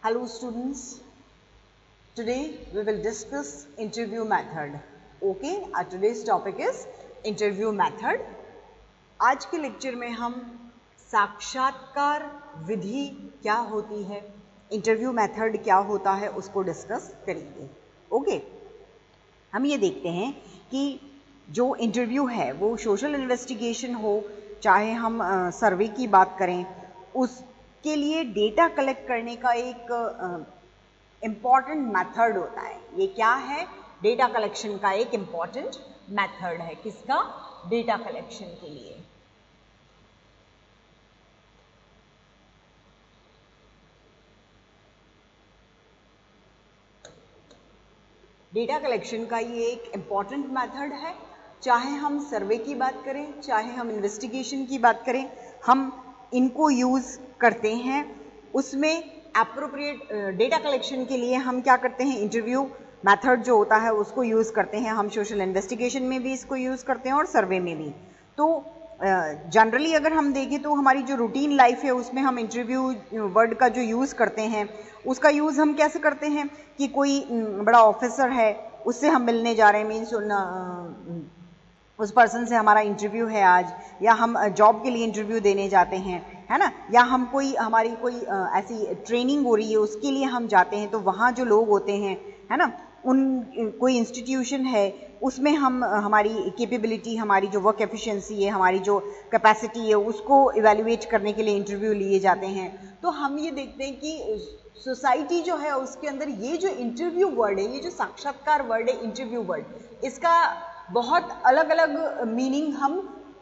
Hello students, today we will discuss interview method. Okay, our today's topic is interview method. आज के lecture में हम साक्षात्कार विधि क्या होती है, इंटरव्यू मेथड क्या होता है उसको डिस्कस करेंगे. ओके, हम ये देखते हैं कि जो इंटरव्यू है वो सोशल इन्वेस्टिगेशन हो, चाहे हम सर्वे की बात करें, उसके लिए डेटा कलेक्ट करने का एक इम्पॉर्टेंट मेथड होता है. ये क्या है? डेटा कलेक्शन का एक इम्पॉर्टेंट मेथड है. किसका? डेटा कलेक्शन के लिए. डेटा कलेक्शन का ये एक इम्पॉर्टेंट मेथड है. चाहे हम सर्वे की बात करें, चाहे हम इन्वेस्टिगेशन की बात करें, हम इनको यूज़ करते हैं. उसमें एप्रोप्रिएट डेटा कलेक्शन के लिए हम क्या करते हैं, इंटरव्यू मेथड जो होता है उसको यूज़ करते हैं. हम सोशल इन्वेस्टिगेशन में भी इसको यूज़ करते हैं और सर्वे में भी. तो जनरली अगर हम देखें तो हमारी जो रूटीन लाइफ है उसमें हम इंटरव्यू वर्ड का जो यूज़ करते हैं उसका यूज़ हम कैसे करते हैं कि कोई बड़ा ऑफिसर है, उससे हम मिलने जा रहे हैं, मीन्स उस पर्सन से हमारा इंटरव्यू है आज, या हम जॉब के लिए इंटरव्यू देने जाते हैं, है ना, या हम हमारी कोई ऐसी ट्रेनिंग हो रही है उसके लिए हम जाते हैं. तो वहाँ जो लोग होते हैं, है ना, कोई इंस्टीट्यूशन है उसमें हम हमारी कैपेबिलिटी, हमारी जो वर्क एफिशिएंसी है, हमारी जो कैपेसिटी है उसको इवैल्यूएट करने के लिए इंटरव्यू लिए जाते हैं. तो हम ये देखते हैं कि सोसाइटी जो है उसके अंदर ये जो इंटरव्यू वर्ड है, ये जो साक्षात्कार वर्ड है इंटरव्यू वर्ड, इसका बहुत अलग अलग मीनिंग हम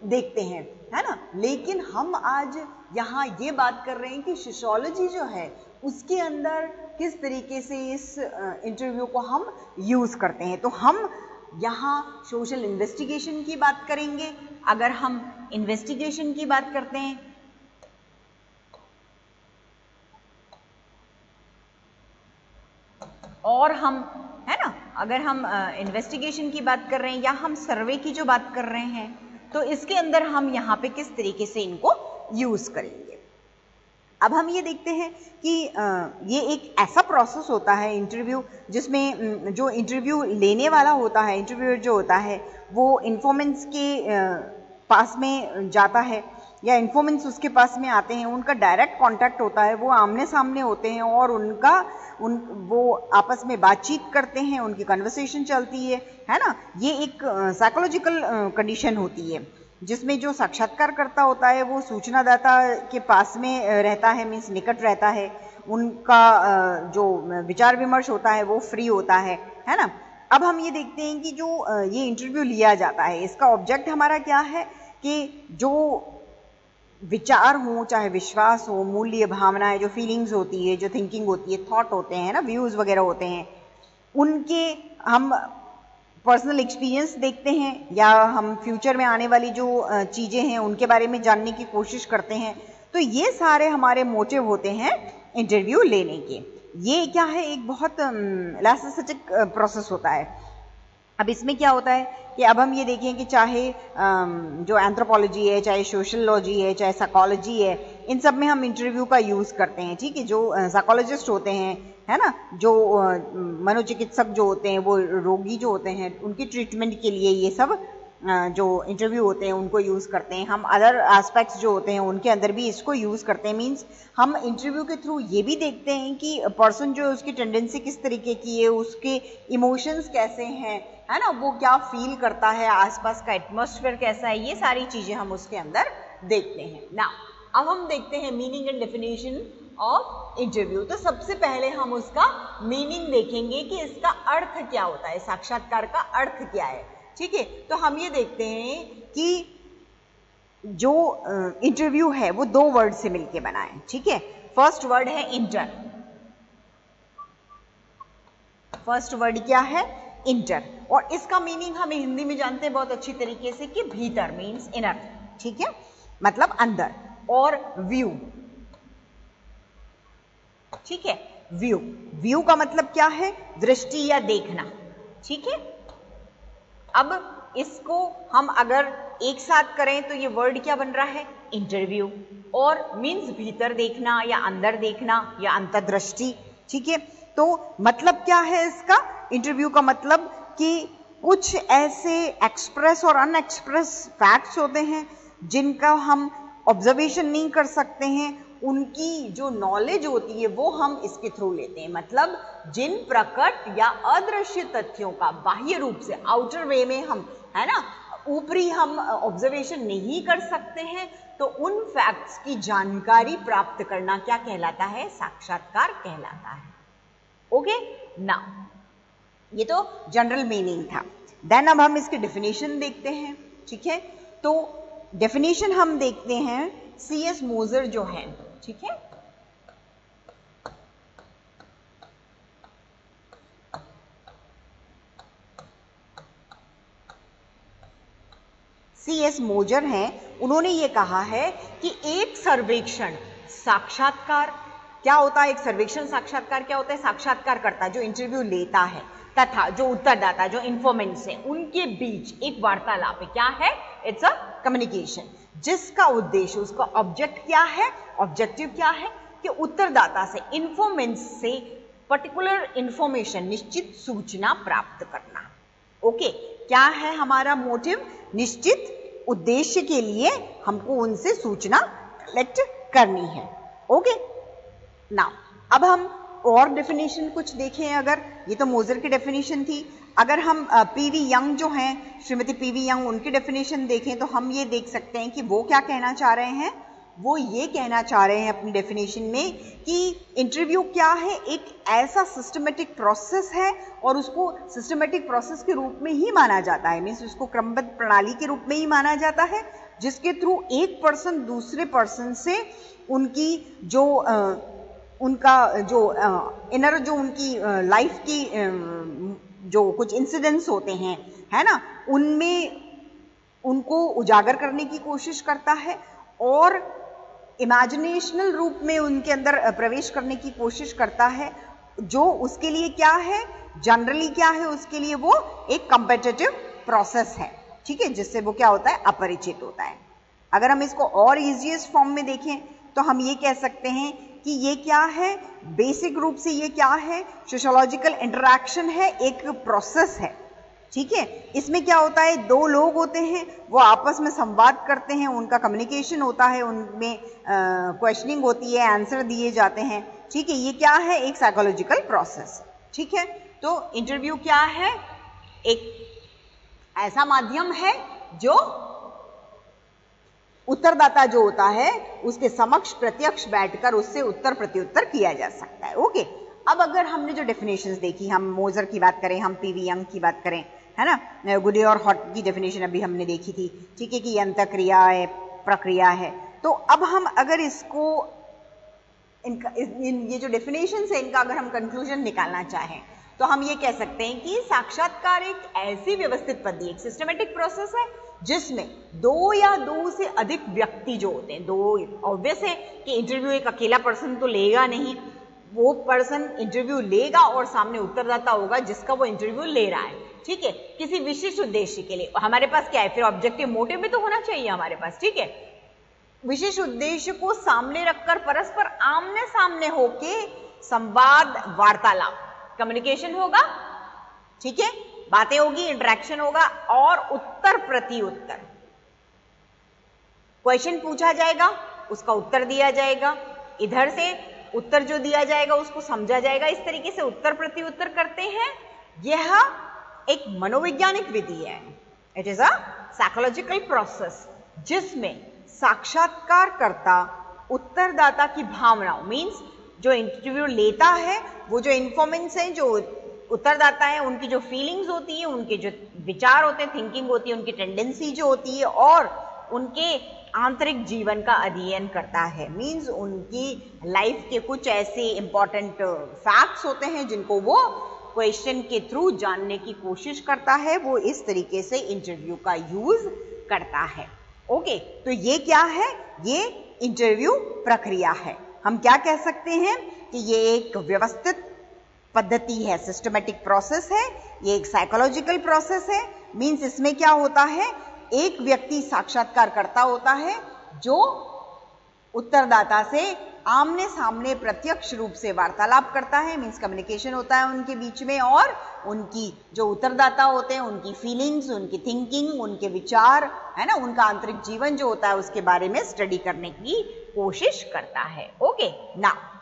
देखते हैं, है ना. लेकिन हम आज यहाँ ये बात कर रहे हैं कि सोशियोलॉजी जो है उसके अंदर किस तरीके से इस इंटरव्यू को हम यूज़ करते हैं. तो हम यहाँ सोशल इन्वेस्टिगेशन की बात करेंगे. अगर हम इन्वेस्टिगेशन की बात करते हैं और हम, है ना, अगर हम इन्वेस्टिगेशन की बात कर रहे हैं या हम सर्वे की जो बात कर रहे हैं, तो इसके अंदर हम यहाँ पे किस तरीके से इनको यूज़ करेंगे. अब हम ये देखते हैं कि ये एक ऐसा प्रोसेस होता है इंटरव्यू, जिसमें जो इंटरव्यू लेने वाला होता है, इंटरव्यूअर जो होता है, वो इन्फॉर्मेंट्स के पास में जाता है या इन्फॉर्मेंट्स उसके पास में आते हैं. उनका डायरेक्ट कांटेक्ट होता है, वो आमने सामने होते हैं और वो आपस में बातचीत करते हैं, उनकी कन्वर्सेशन चलती है ना. ये एक साइकोलॉजिकल कंडीशन होती है जिसमें जो साक्षात्कारकर्ता होता है वो सूचनादाता के पास में रहता है, मीन्स निकट रहता है. उनका जो विचार विमर्श होता है वो फ्री होता है ना. अब हम ये देखते हैं कि जो ये इंटरव्यू लिया जाता है, इसका ऑब्जेक्ट हमारा क्या है कि जो विचार हो, चाहे विश्वास हो, मूल्य, भावनाएं, जो फीलिंग्स होती है, जो थिंकिंग होती है, थॉट होते हैं ना, व्यूज़ वगैरह होते हैं, उनके हम पर्सनल एक्सपीरियंस देखते हैं या हम फ्यूचर में आने वाली जो चीज़ें हैं उनके बारे में जानने की कोशिश करते हैं. तो ये सारे हमारे मोटिव होते हैं इंटरव्यू लेने के. ये क्या है, एक बहुत इलास्टिक प्रोसेस होता है. अब इसमें क्या होता है कि अब हम ये देखें कि चाहे जो एंथ्रोपोलॉजी है, चाहे सोशलॉजी है, चाहे साइकोलॉजी है, इन सब में हम इंटरव्यू का यूज़ करते हैं. ठीक है, जो साइकोलॉजिस्ट होते हैं, है ना, जो मनोचिकित्सक जो होते हैं, वो रोगी जो होते हैं उनकी ट्रीटमेंट के लिए ये सब जो इंटरव्यू होते हैं उनको यूज़ करते हैं. हम अदर एस्पेक्ट्स जो होते हैं उनके अंदर भी इसको यूज़ करते हैं. मीन्स हम इंटरव्यू के थ्रू ये भी देखते हैं कि पर्सन जो है उसकी टेंडेंसी किस तरीके की है, उसके इमोशंस कैसे हैं, है ना, वो क्या फील करता है, आसपास का एटमॉस्फेयर कैसा है, ये सारी चीज़ें हम उसके अंदर देखते हैं ना. अब हम देखते हैं meaning and definition of interview. तो सबसे पहले हम उसका मीनिंग देखेंगे कि इसका अर्थ क्या होता है, साक्षात्कार का अर्थ क्या है. ठीक है, तो हम ये देखते हैं कि जो इंटरव्यू है वो दो वर्ड से मिलके बना है. ठीक है, फर्स्ट वर्ड है इंटर. फर्स्ट वर्ड क्या है? इंटर. और इसका मीनिंग हम हिंदी में जानते हैं बहुत अच्छी तरीके से कि भीतर, मीन्स इनर. ठीक है, मतलब अंदर. और व्यू. ठीक है, व्यू. व्यू का मतलब क्या है? दृष्टि या देखना. ठीक है, अब इसको हम अगर एक साथ करें तो ये वर्ड क्या बन रहा है? इंटरव्यू. और मीन्स भीतर देखना या अंदर देखना या अंतर्दृष्टि. ठीक है। तो मतलब क्या है इसका, इंटरव्यू का मतलब कि कुछ ऐसे एक्सप्रेस और अनएक्सप्रेस फैक्ट्स होते हैं जिनका हम ऑब्जर्वेशन नहीं कर सकते हैं, उनकी जो नॉलेज होती है वो हम इसके थ्रू लेते हैं। मतलब जिन प्रकट या अदृश्य तथ्यों का बाह्य रूप से, आउटर वे में हम, है ना, ऊपरी हम ऑब्जर्वेशन नहीं कर सकते हैं, तो उन फैक्ट्स की जानकारी प्राप्त करना क्या कहलाता है, साक्षात्कार कहलाता है। ओके ना, ये तो जनरल मीनिंग था। देन अब हम इसकी डेफिनेशन देखते हैं, ठीक है। तो डेफिनेशन हम देखते हैं C.S. मोजर जो है, ठीक है, C.S. मोजर हैं, उन्होंने ये कहा है कि एक सर्वेक्षण साक्षात्कार क्या होता है, एक सर्वेक्षण साक्षात्कार क्या होता है, साक्षात्कारकर्ता जो इंटरव्यू लेता है तथा जो उत्तरदाता, जो इन्फॉर्मेंट्स हैं, उनके बीच एक वार्तालाप है। क्या है, इट्स अ कम्युनिकेशन, जिसका उद्देश्य, उसका ऑब्जेक्ट क्या है, ऑब्जेक्टिव क्या है कि उत्तरदाता से, इन्फॉर्मेंट्स से पर्टिकुलर इंफॉर्मेशन, निश्चित सूचना प्राप्त करना। ओके, क्या है हमारा मोटिव, निश्चित उद्देश्य के लिए हमको उनसे सूचना कलेक्ट करनी है। ओके नाउ अब हम और डेफिनेशन कुछ देखें। अगर ये तो मोजर की डेफिनेशन थी, अगर हम पीवी यंग जो हैं, श्रीमती पीवी यंग, उनकी डेफिनेशन देखें तो हम ये देख सकते हैं कि वो क्या कहना चाह रहे हैं। वो ये कहना चाह रहे हैं अपनी डेफिनेशन में कि इंटरव्यू क्या है, एक ऐसा सिस्टमेटिक प्रोसेस है और उसको सिस्टमेटिक प्रोसेस के रूप में ही माना जाता है, मीन्स उसको क्रमबद्ध प्रणाली के रूप में ही माना जाता है, जिसके थ्रू एक पर्सन दूसरे पर्सन से उनकी जो उनका जो इनर, जो उनकी लाइफ की जो कुछ इंसिडेंट्स होते हैं, है ना, उनमें उनको उजागर करने की कोशिश करता है और इमेजिनेशनल रूप में उनके अंदर प्रवेश करने की कोशिश करता है, जो उसके लिए क्या है, जनरली क्या है, उसके लिए वो एक कॉम्पिटिटिव प्रोसेस है, ठीक है, जिससे वो क्या होता है, अपरिचित होता है। अगर हम इसको और इजीएस्ट फॉर्म में देखें तो हम ये कह सकते हैं कि ये क्या है, बेसिक रूप से ये क्या है, सोशियोलॉजिकल इंटरैक्शन है, एक प्रोसेस है, ठीक है। इसमें क्या होता है, दो लोग होते हैं, वो आपस में संवाद करते हैं, उनका कम्युनिकेशन होता है, उनमें क्वेश्चनिंग होती है, आंसर दिए जाते हैं, ठीक है। ये क्या है, एक साइकोलॉजिकल प्रोसेस, ठीक है। तो इंटरव्यू क्या है, एक ऐसा माध्यम है जो उत्तरदाता जो होता है उसके समक्ष प्रत्यक्ष बैठकर उससे उत्तर प्रत्युत्तर किया जा सकता है। ओके, अब अगर हमने जो डेफिनेशंस देखी, हम मोजर की बात करें, हम पीवी यंग की बात करें, है ना, गुडे और हॉट की डेफिनेशन अभी हमने देखी थी, ठीक है, कि ये अंतःक्रिया है, प्रक्रिया है। तो अब हम अगर इसको इनका ये जो डेफिनेशन है इनका अगर हम कंक्लूजन निकालना चाहें तो हम ये कह सकते हैं कि साक्षात्कार एक ऐसी व्यवस्थित पद्धति, एक सिस्टमेटिक प्रोसेस है जिसमें दो या दो से अधिक व्यक्ति जो होते हैं, दो, ऑब्वियस है कि इंटरव्यू एक अकेला पर्सन तो लेगा नहीं, वो पर्सन इंटरव्यू लेगा और सामने उत्तरदाता होगा जिसका वो इंटरव्यू ले रहा है, ठीक है, किसी विशिष्ट उद्देश्य के लिए। हमारे पास क्या है, फिर ऑब्जेक्टिव मोटिव भी तो होना चाहिए हमारे पास, ठीक है। विशेष उद्देश्य को सामने रखकर परस्पर आमने सामने होके संवाद, वार्तालाप, कम्युनिकेशन होगा, ठीक है, बातें होगी, इंटरेक्शन होगा और उत्तर प्रति उत्तर, क्वेश्चन पूछा जाएगा, उसका उत्तर दिया जाएगा, इधर से उत्तर जो दिया जाएगा उसको समझा जाएगा, इस तरीके से उत्तर प्रति उत्तर करते हैं। यह एक मनोवैज्ञानिक विधि है, it is a psychological process जिसमें साक्षात्कारकर्ता उत्तरदाता की भावनाओं, मीन्स जो इंटरव्यू लेता है, वो जो इन्फॉर्मेंट्स हैं, जो उत्तरदाता है, उनकी जो फीलिंग्स होती है, उनके जो विचार होते हैं, थिंकिंग होती है, उनकी टेंडेंसी जो होती है और उनके आंतरिक जीवन का अध्ययन करता है। मीन्स उनकी लाइफ के कुछ ऐसे इंपॉर्टेंट फैक्ट्स होते हैं जिनको वो क्वेश्चन के थ्रू जानने की कोशिश करता है, वो इस तरीके से इंटरव्यू का यूज करता है। ओके, तो ये क्या है, ये इंटरव्यू प्रक्रिया है। हम क्या कह सकते हैं कि ये एक व्यवस्थित पद्धति है, सिस्टमेटिक प्रोसेस है, ये एक साइकोलॉजिकल प्रोसेस है। मीन्स इसमें क्या होता है, एक व्यक्ति साक्षात्कार करता होता है जो उत्तरदाता से आमने सामने प्रत्यक्ष रूप से वार्तालाप करता है, मीन्स कम्युनिकेशन होता है उनके बीच में, और उनकी जो उत्तरदाता होते हैं उनकी फीलिंग्स, उनकी थिंकिंग, उनके विचार, है ना, उनका आंतरिक जीवन जो होता है उसके बारे में स्टडी करने की कोशिश करता है। ओके, नाउ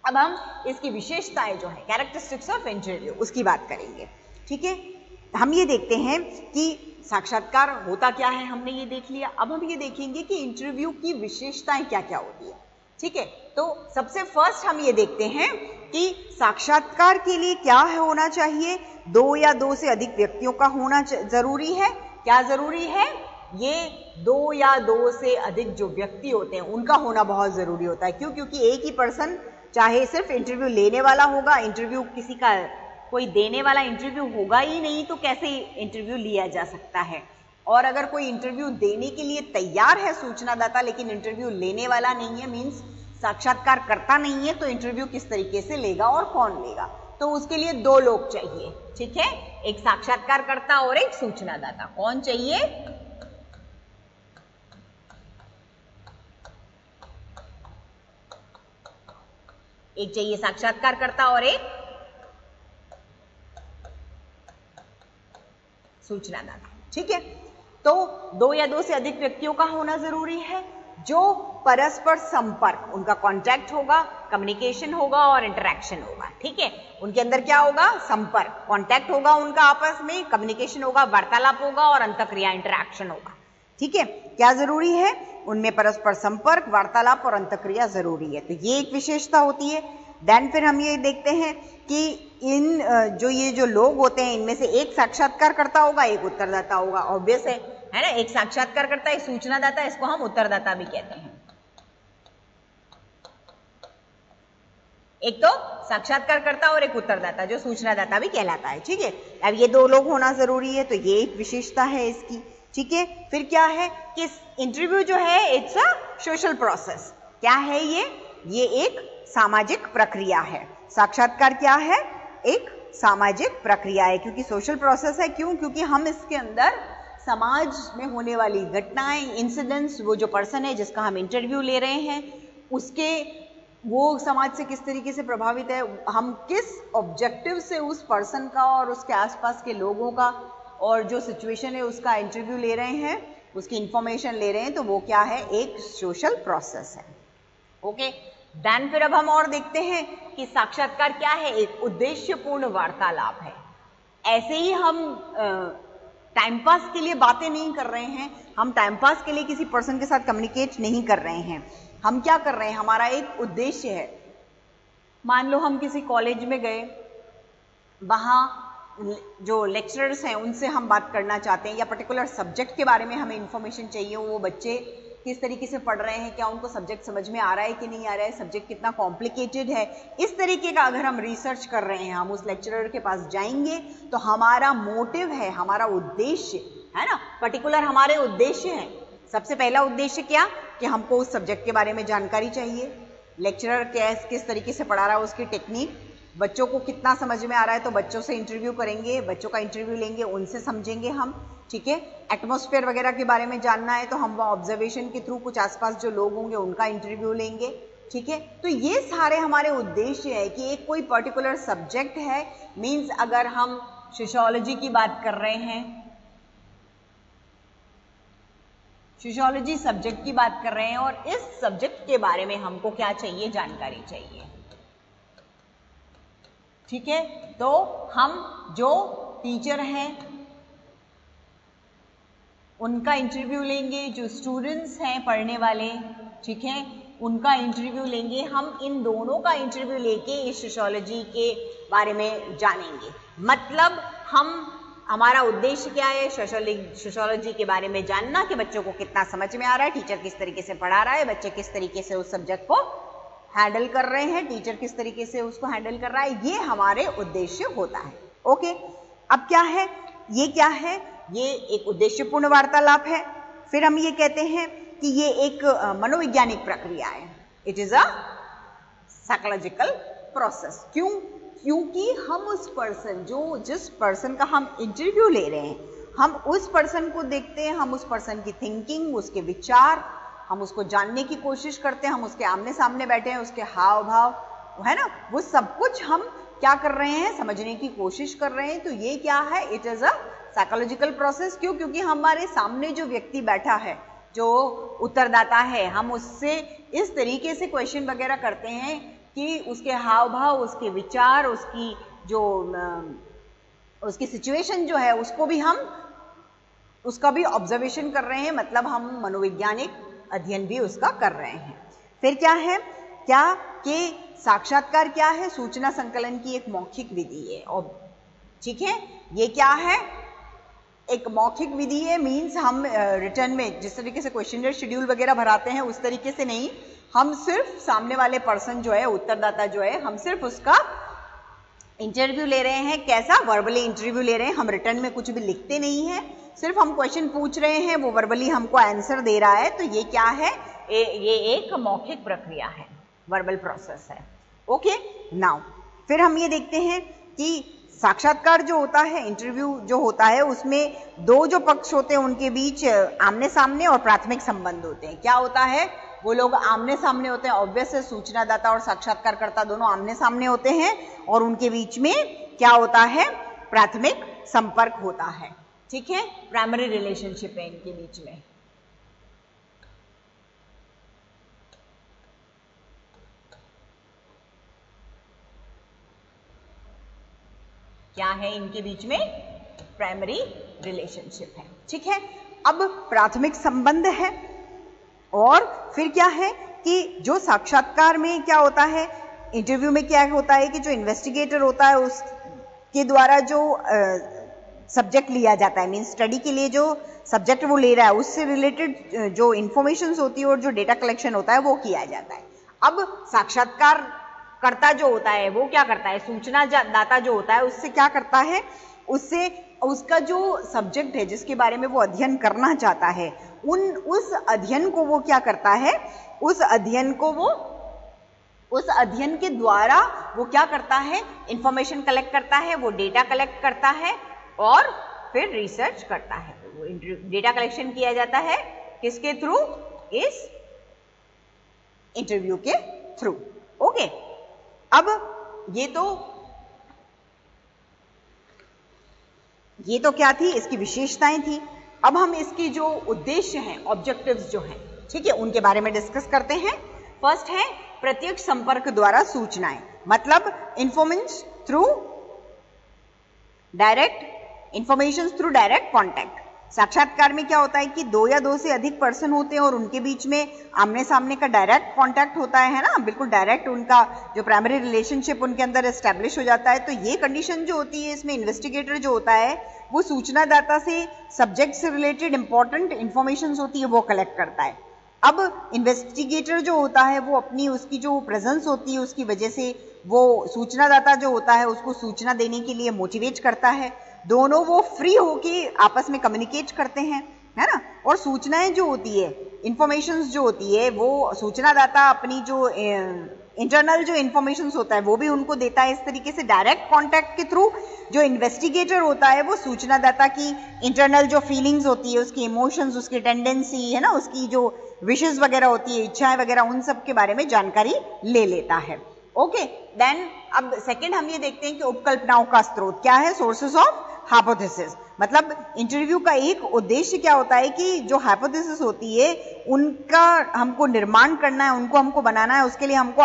अब हम इसकी विशेषताएं जो है, कैरेक्टरिस्टिक्स ऑफ इंटरव्यू, उसकी बात करेंगे। ठीक है, हम ये देखते हैं कि साक्षात्कार होता क्या है, हमने ये देख लिया। अब हम ये देखेंगे कि इंटरव्यू की विशेषताएं क्या क्या होती है। ठीक है, तो सबसे फर्स्ट हम ये देखते हैं कि साक्षात्कार के लिए क्या होना चाहिए, 2 या 2 से अधिक व्यक्तियों का होना जरूरी है। क्या जरूरी है? ये 2 या 2 से अधिक जो व्यक्ति होते हैं उनका होना बहुत जरूरी होता है। क्यों? क्योंकि एक ही पर्सन चाहे सिर्फ इंटरव्यू लेने वाला होगा, इंटरव्यू किसी का कोई देने वाला इंटरव्यू होगा ही नहीं, तो कैसे इंटरव्यू लिया जा सकता है। और अगर कोई इंटरव्यू देने के लिए तैयार है सूचनादाता, लेकिन इंटरव्यू लेने वाला नहीं है, मीन्स साक्षात्कार करता नहीं है, तो इंटरव्यू किस तरीके से लेगा और कौन लेगा? तो उसके लिए 2 लोग चाहिए। ठीक है, एक साक्षात्कारकर्ता और एक सूचनादाता। कौन चाहिए? एक चाहिए साक्षात्कारकर्ता और एक सूचनादाता। ठीक है, तो 2 या 2 से अधिक व्यक्तियों का होना जरूरी है, जो परस्पर संपर्क, उनका कांटेक्ट होगा, कम्युनिकेशन होगा और इंटरेक्शन होगा। ठीक है, उनके अंदर क्या होगा? संपर्क, कांटेक्ट होगा उनका आपस में, कम्युनिकेशन होगा, वार्तालाप होगा और अंतःक्रिया, इंटरेक्शन होगा। ठीक है, क्या जरूरी है? उनमें परस्पर संपर्क, वार्तालाप और अंतःक्रिया जरूरी है। तो ये एक विशेषता होती है। देन फिर हम ये देखते हैं कि ये जो लोग होते हैं, इनमें से एक साक्षात्कारकर्ता होगा, एक उत्तरदाता होगा। ऑब्वियस है ना, एक साक्षात्कारकर्ता, एक सूचनादाता, इसको हम उत्तरदाता भी कहते हैं। एक तो साक्षात्कारकर्ता और एक उत्तरदाता, जो सूचनादाता भी कहलाता है। ठीक है, अब ये 2 लोग होना जरूरी है, तो ये एक विशेषता है इसकी। ठीक है, फिर क्या है कि इंटरव्यू जो है इट्स अ सोशल प्रोसेस। क्या है ये एक सामाजिक प्रक्रिया है। साक्षात्कार क्या है? एक सामाजिक प्रक्रिया है, क्योंकि सोशल प्रोसेस है। क्यों? क्योंकि हम इसके अंदर समाज में होने वाली घटनाएं, इंसिडेंट्स, वो जो पर्सन है जिसका हम इंटरव्यू ले रहे हैं, उसके वो समाज से किस तरीके से प्रभावित है, हम किस ऑब्जेक्टिव से उस पर्सन का और उसके आसपास के लोगों का और जो सिचुएशन है उसका इंटरव्यू ले रहे हैं, उसकी इंफॉर्मेशन ले रहे हैं, तो वो क्या है? एक सोशल प्रोसेस है। ओके, देन फिर अब हम और देखते हैं कि साक्षात्कार क्या है? एक उद्देश्यपूर्ण वार्तालाप है। ऐसे ही हम टाइम पास के लिए बातें नहीं कर रहे हैं, हम टाइम पास के लिए किसी पर्सन के साथ कम्युनिकेट नहीं कर रहे हैं। हम क्या कर रहे हैं? हमारा एक उद्देश्य है। मान लो हम किसी कॉलेज में गए, वहाँ जो लेक्चरर्स हैं उनसे हम बात करना चाहते हैं, या पर्टिकुलर सब्जेक्ट के बारे में हमें इंफॉर्मेशन चाहिए, वो बच्चे किस तरीके से पढ़ रहे हैं, क्या उनको सब्जेक्ट समझ में आ रहा है कि नहीं आ रहा है, सब्जेक्ट कितना कॉम्प्लिकेटेड है, इस तरीके का अगर हम रिसर्च कर रहे हैं, हम उस लेक्चरर के पास जाएंगे, तो हमारा मोटिव है, हमारा उद्देश्य है ना, पर्टिकुलर हमारे उद्देश्य हैं। सबसे पहला उद्देश्य क्या? कि हमको उस सब्जेक्ट के बारे में जानकारी चाहिए, लेक्चरर किस तरीके से पढ़ा रहा है, उसकी टेक्निक, बच्चों को कितना समझ में आ रहा है, तो बच्चों से इंटरव्यू करेंगे, बच्चों का इंटरव्यू लेंगे, उनसे समझेंगे हम। ठीक है, एटमॉस्फेयर वगैरह के बारे में जानना है, तो हम वो ऑब्जर्वेशन के थ्रू कुछ आसपास जो लोग होंगे उनका इंटरव्यू लेंगे। ठीक है, तो ये सारे हमारे उद्देश्य है कि एक कोई पर्टिकुलर सब्जेक्ट है, मीन्स अगर हम सोशियोलॉजी की बात कर रहे हैं, सोशियोलॉजी सब्जेक्ट की बात कर रहे हैं, और इस सब्जेक्ट के बारे में हमको क्या चाहिए? जानकारी चाहिए। ठीक है, तो हम जो टीचर हैं उनका इंटरव्यू लेंगे, जो स्टूडेंट्स हैं पढ़ने वाले, ठीक है, उनका इंटरव्यू लेंगे। हम इन दोनों का इंटरव्यू लेके इस सोशियोलॉजी के बारे में जानेंगे। मतलब हमारा उद्देश्य क्या है? सोशियोलॉजी के बारे में जानना, कि बच्चों को कितना समझ में आ रहा है, टीचर किस तरीके से पढ़ा रहा है, बच्चे किस तरीके से उस सब्जेक्ट को हैंडल कर रहे हैं, टीचर किस तरीके से उसको हैंडल कर रहा है, ये हमारे उद्देश्य होता है। ओके, अब क्या है? ये क्या है? ये एक उद्देश्यपूर्ण वार्तालाप है। फिर हम ये कहते हैं कि ये एक मनोवैज्ञानिक प्रक्रिया है। It is a psychological process. क्यों? क्योंकि हम उस पर्सन, जिस पर्सन का हम इंटरव्यू ले रहे हैं, हम उस पर्सन को देखते हैं, हम उस पर्सन की थिंकिंग, उसके विचार, हम उसको जानने की कोशिश करते हैं, हम उसके आमने सामने बैठे हैं, उसके हाव भाव है ना, वो सब कुछ हम क्या कर रहे हैं, समझने की कोशिश कर रहे हैं। तो ये क्या है, it is a psychological process. क्यों? क्योंकि हमारे सामने जो व्यक्ति बैठा है, जो उत्तरदाता है, हम उससे इस तरीके से क्वेश्चन वगैरह करते हैं कि उसके हाव भाव, उसके विचार, उसकी जो उसकी सिचुएशन जो है उसको भी हम उसका भी ऑब्जर्वेशन कर रहे हैं, मतलब हम मनोवैज्ञानिक अध्ययन भी उसका कर रहे हैं। फिर क्या है, क्या कि साक्षात्कार क्या है, सूचना संकलन की एक मौखिक विधि है। और ठीक है, ये क्या है, एक मौखिक विधि है। मीन्स हम रिटर्न में जिस तरीके से क्वेश्चनर शेड्यूल वगैरह भराते हैं उस तरीके से नहीं, हम सिर्फ सामने वाले पर्सन जो है, उत्तरदाता जो है, हम सिर्फ उसका इंटरव्यू ले रहे हैं। कैसा? वर्बली इंटरव्यू ले रहे हैं। हम रिटर्न में कुछ भी लिखते नहीं है, सिर्फ हम क्वेश्चन पूछ रहे हैं, वो वर्बली हमको आंसर दे रहा है। तो ये क्या है, ये एक मौखिक प्रक्रिया है, वर्बल प्रोसेस है। ओके, नाउ फिर हम ये देखते हैं कि साक्षात्कार जो होता है, इंटरव्यू जो होता है, उसमें दो जो पक्ष होते हैं उनके बीच आमने सामने और प्राथमिक संबंध होते हैं। क्या होता है, वो लोग आमने सामने होते हैं। ऑब्वियस है, सूचनादाता और साक्षात्कारकर्ता दोनों आमने सामने होते हैं और उनके बीच में क्या होता है, प्राथमिक संपर्क होता है। ठीक है, प्राइमरी रिलेशनशिप है इनके बीच में। क्या है इनके बीच में, प्राइमरी रिलेशनशिप है। ठीक है, अब प्राथमिक संबंध है। और फिर क्या है कि जो साक्षात्कार में क्या होता है, इंटरव्यू में क्या होता है कि जो इन्वेस्टिगेटर होता है उसके द्वारा जो सब्जेक्ट लिया जाता है, मीन स्टडी के लिए जो सब्जेक्ट वो ले रहा है, उससे रिलेटेड जो इंफॉर्मेशन होती है और जो डेटा कलेक्शन होता है वो किया जाता है। अब साक्षात्कारकर्ता जो होता है वो क्या करता है, सूचना दाता जो होता है उससे क्या करता है, उससे उसका जो सब्जेक्ट है जिसके बारे में वो अध्ययन करना चाहता है, उस अध्ययन को वो क्या करता है, उस अध्ययन के द्वारा वो क्या करता है, इंफॉर्मेशन कलेक्ट करता है, वो डेटा कलेक्ट करता है और फिर रिसर्च करता है। वो डेटा कलेक्शन किया जाता है किसके थ्रू, इस इंटरव्यू के थ्रू। ओके, अब ये तो क्या थी, इसकी विशेषताएं थी। अब हम इसकी जो उद्देश्य हैं, ऑब्जेक्टिव्स जो हैं, ठीक है, उनके बारे में डिस्कस करते हैं। फर्स्ट है प्रत्यक्ष संपर्क द्वारा सूचनाएं, मतलब इंफॉर्मेशन थ्रू डायरेक्ट कॉन्टैक्ट। साक्षात्कार में क्या होता है कि 2 या 2 से अधिक पर्सन होते हैं और उनके बीच में आमने सामने का डायरेक्ट कांटेक्ट होता है ना, बिल्कुल डायरेक्ट उनका जो प्राइमरी रिलेशनशिप उनके अंदर एस्टेब्लिश हो जाता है। तो ये कंडीशन जो होती है, इसमें इन्वेस्टिगेटर जो होता है वो सूचनादाता से सब्जेक्ट से रिलेटेड इंपॉर्टेंट इंफॉर्मेशन होती है वो कलेक्ट करता है। अब इन्वेस्टिगेटर जो होता है वो अपनी उसकी जो प्रेजेंस होती है उसकी वजह से वो सूचनादाता जो होता है उसको सूचना देने के लिए मोटिवेट करता है। दोनों वो फ्री होके आपस में कम्युनिकेट करते हैं, है ना। और सूचनाएं जो होती है, इंफॉर्मेशंस जो होती है, वो सूचनादाता अपनी जो इंटरनल जो इंफॉर्मेशंस होता है वो भी उनको देता है। इस तरीके से डायरेक्ट कांटेक्ट के थ्रू जो इन्वेस्टिगेटर होता है वो सूचनादाता की इंटरनल जो फीलिंग्स होती है, उसकी इमोशंस, उसकी टेंडेंसी, है ना, उसकी जो विशेस वगैरह होती है, इच्छाएं वगैरह, उन सब के बारे में जानकारी ले लेता है। ओके, देन अब सेकंड हम ये देखते हैं कि उपकल्पनाओं का स्रोत क्या है, सोर्सेस ऑफ हाइपोथेसिस। मतलब इंटरव्यू का एक उद्देश्य क्या होता है कि जो हाइपोथेसिस होती है उनका हमको निर्माण करना है, उनको हमको बनाना है, उसके लिए हमको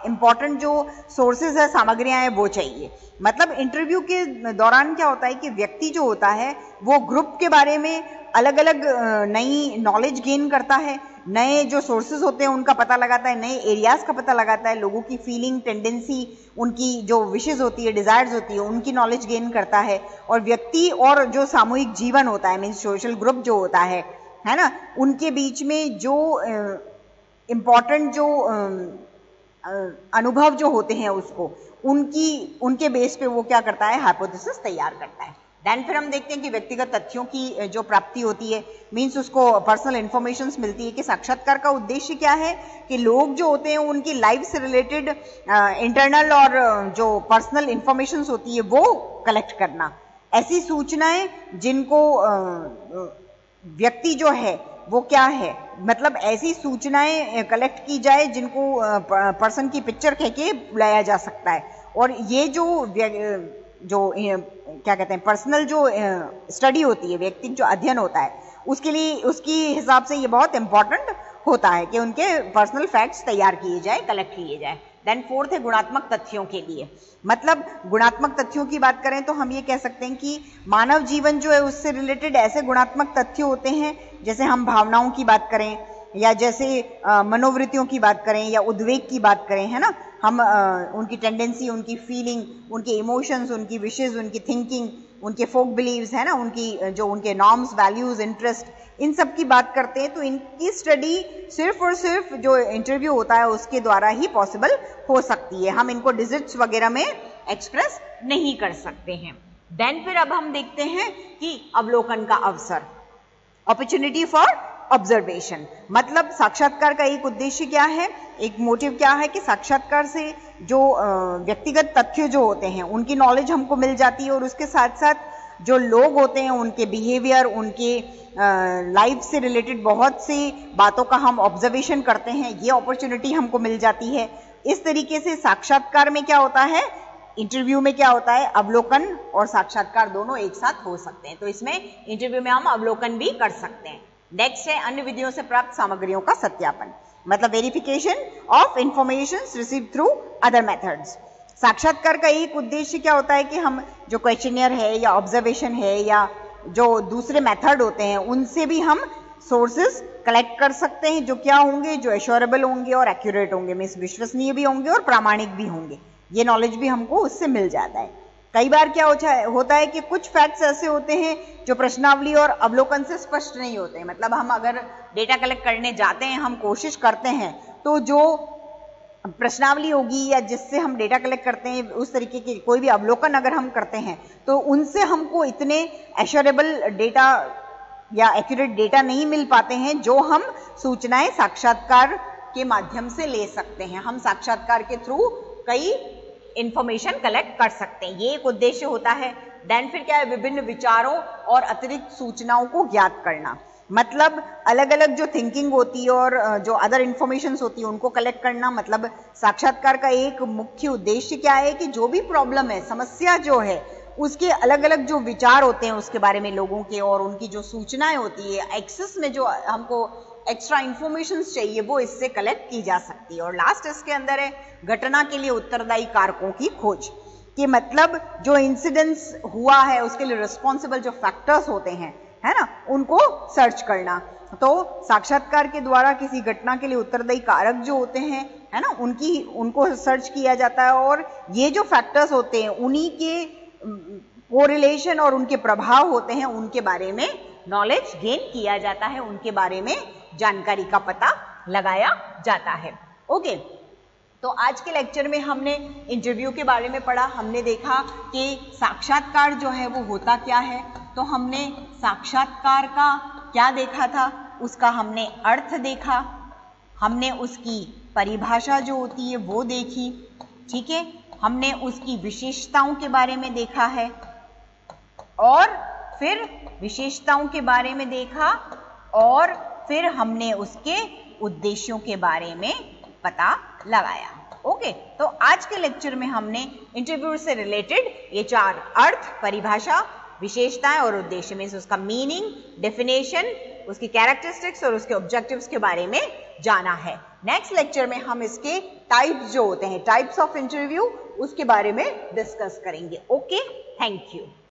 इंपॉर्टेंट जो सोर्सेज है, सामग्रियां हैं, वो चाहिए। मतलब इंटरव्यू के दौरान क्या होता है कि व्यक्ति जो होता है वो ग्रुप के बारे में अलग अलग नई नॉलेज गेन करता है, नए जो सोर्सेज होते हैं उनका पता लगाता है, नए एरियाज का पता लगाता है, लोगों की फीलिंग, टेंडेंसी, उनकी जो विशेज होती है, डिजायर्स होती है, उनकी नॉलेज गेन करता है। और व्यक्ति और जो सामूहिक जीवन होता है, मीन्स सोशल ग्रुप जो होता है ना, उनके बीच में जो इम्पॉर्टेंट जो अनुभव जो होते हैं उसको उनके बेस पे वो क्या करता है, हाइपोथेसिस तैयार करता है। देन फिर हम देखते हैं कि व्यक्तिगत तथ्यों की जो प्राप्ति होती है, मीन्स उसको पर्सनल इंफॉर्मेशंस मिलती है कि साक्षात्कार का उद्देश्य क्या है कि लोग जो होते हैं उनकी लाइफ से रिलेटेड इंटरनल और जो पर्सनल इंफॉर्मेशंस होती है वो कलेक्ट करना। ऐसी सूचनाएं जिनको व्यक्ति जो है वो क्या है, मतलब ऐसी सूचनाएं कलेक्ट की जाए जिनको पर्सन की पिक्चर कह के बुलाया जा सकता है। और ये जो क्या कहते हैं पर्सनल जो स्टडी होती है, व्यक्तिगत जो अध्ययन होता है, उसके लिए उसकी हिसाब से ये बहुत इंपॉर्टेंट होता है कि उनके पर्सनल फैक्ट्स तैयार किए जाए, कलेक्ट किए जाए। देन फोर्थ है गुणात्मक तथ्यों के लिए। मतलब गुणात्मक तथ्यों की बात करें तो हम ये कह सकते हैं कि मानव जीवन जो है उससे रिलेटेड ऐसे गुणात्मक तथ्य होते हैं, जैसे हम भावनाओं की बात करें या जैसे मनोवृत्तियों की बात करें या उद्वेग की बात करें, है ना, हम उनकी टेंडेंसी, उनकी फीलिंग, उनके इमोशंस, उनकी विशेज, उनकी थिंकिंग, उनके फोक बिलीव्स, है ना, उनकी जो उनके नॉर्म्स, वैल्यूज, इंटरेस्ट, इन सब की बात करते हैं। तो इनकी स्टडी सिर्फ और सिर्फ जो इंटरव्यू होता है उसके द्वारा ही पॉसिबल हो सकती है। हम इनको डिजिट्स वगैरह में एक्सप्रेस नहीं कर सकते हैं। देन फिर अब हम देखते हैं कि अवलोकन का अवसर, अपॉर्चुनिटी फॉर ऑब्जर्वेशन। मतलब साक्षात्कार का एक उद्देश्य क्या है, एक मोटिव क्या है कि साक्षात्कार से जो व्यक्तिगत तथ्य जो होते हैं उनकी नॉलेज हमको मिल जाती है, और उसके साथ साथ जो लोग होते हैं उनके बिहेवियर, उनके लाइफ से रिलेटेड बहुत सी बातों का हम ऑब्जर्वेशन करते हैं, ये अपॉर्चुनिटी हमको मिल जाती है। इस तरीके से साक्षात्कार में क्या होता है, इंटरव्यू में क्या होता है, अवलोकन और साक्षात्कार दोनों एक साथ हो सकते हैं। तो इसमें इंटरव्यू में हम अवलोकन भी कर सकते हैं। नेक्स्ट है अन्य विधियों से प्राप्त सामग्रियों का सत्यापन, मतलब verification of information received through other methods. साक्षात्कार का एक उद्देश्य क्या होता है कि हम जो क्वेश्चनियर है या ऑब्जर्वेशन है या जो दूसरे मेथड होते हैं उनसे भी हम सोर्सेस कलेक्ट कर सकते हैं, जो क्या होंगे, जो एश्योरेबल होंगे और एक्यूरेट होंगे, मींस विश्वसनीय भी होंगे और प्रामाणिक भी होंगे। ये नॉलेज भी हमको उससे मिल जाता है। कई बार क्या होता है कि कुछ फैक्ट्स ऐसे होते हैं जो प्रश्नावली और अवलोकन से स्पष्ट नहीं होते हैं। मतलब हम अगर डेटा कलेक्ट करने जाते हैं, हम कोशिश करते हैं, तो जो प्रश्नावली होगी या जिससे हम डेटा कलेक्ट करते हैं उस तरीके के कोई भी अवलोकन अगर हम करते हैं तो उनसे हमको इतने एश्योरेबल डेटा या एक्यूरेट डेटा नहीं मिल पाते हैं जो हम सूचनाएं साक्षात्कार के माध्यम से ले सकते हैं। हम साक्षात्कार के थ्रू कई इंफॉर्मेशन कलेक्ट कर सकते हैं, ये एक उद्देश्य होता है। देन फिर क्या है, विभिन्न विचारों और अतिरिक्त सूचनाओं को ज्ञात करना। मतलब अलग अलग जो थिंकिंग होती है और जो अदर इंफॉर्मेशन होती है उनको कलेक्ट करना। मतलब साक्षात्कार का एक मुख्य उद्देश्य क्या है कि जो भी प्रॉब्लम है, समस्या जो है, उसके अलग अलग जो विचार होते हैं उसके बारे में लोगों के, और उनकी जो सूचनाएं होती है, एक्सेस में जो हमको एक्स्ट्रा इंफॉर्मेशन चाहिए वो इससे कलेक्ट की जा सकती है। और लास्ट इसके अंदर है घटना के लिए उत्तरदायी कारकों की खोज, कि मतलब जो इंसिडेंस हुआ है उसके लिए रिस्पॉन्सिबल जो फैक्टर्स होते हैं, है ना, उनको सर्च करना। तो साक्षात्कार के द्वारा किसी घटना के लिए उत्तरदायी कारक जो होते हैं, है ना, उनको सर्च किया जाता है, और ये जो फैक्टर्स होते हैं उन्हीं के कोरिलेशन और उनके प्रभाव होते हैं, उनके बारे में नॉलेज गेन किया जाता है, उनके बारे में जानकारी का पता लगाया जाता है। ओके, तो आज के लेक्चर में हमने इंटरव्यू के बारे में पढ़ा। हमने देखा कि साक्षात्कार जो है वो होता क्या है। तो हमने साक्षात्कार का क्या देखा था, उसका हमने अर्थ देखा, हमने उसकी परिभाषा जो होती है वो देखी, ठीक है, हमने उसकी विशेषताओं के बारे में देखा है, और फिर विशेषताओं के बारे में देखा, और फिर हमने उसके उद्देश्यों के बारे में पता लगाया। ओके, तो आज के लेक्चर में हमने इंटरव्यू से रिलेटेड ये 4 अर्थ, परिभाषा, विशेषताएं और उद्देश्य में उसका मीनिंग, डेफिनेशन, उसकी कैरेक्टरिस्टिक्स और उसके ऑब्जेक्टिव्स के बारे में जाना है। नेक्स्ट लेक्चर में हम इसके टाइप्स जो होते हैं, टाइप्स ऑफ इंटरव्यू, उसके बारे में डिस्कस करेंगे। Okay, thank you.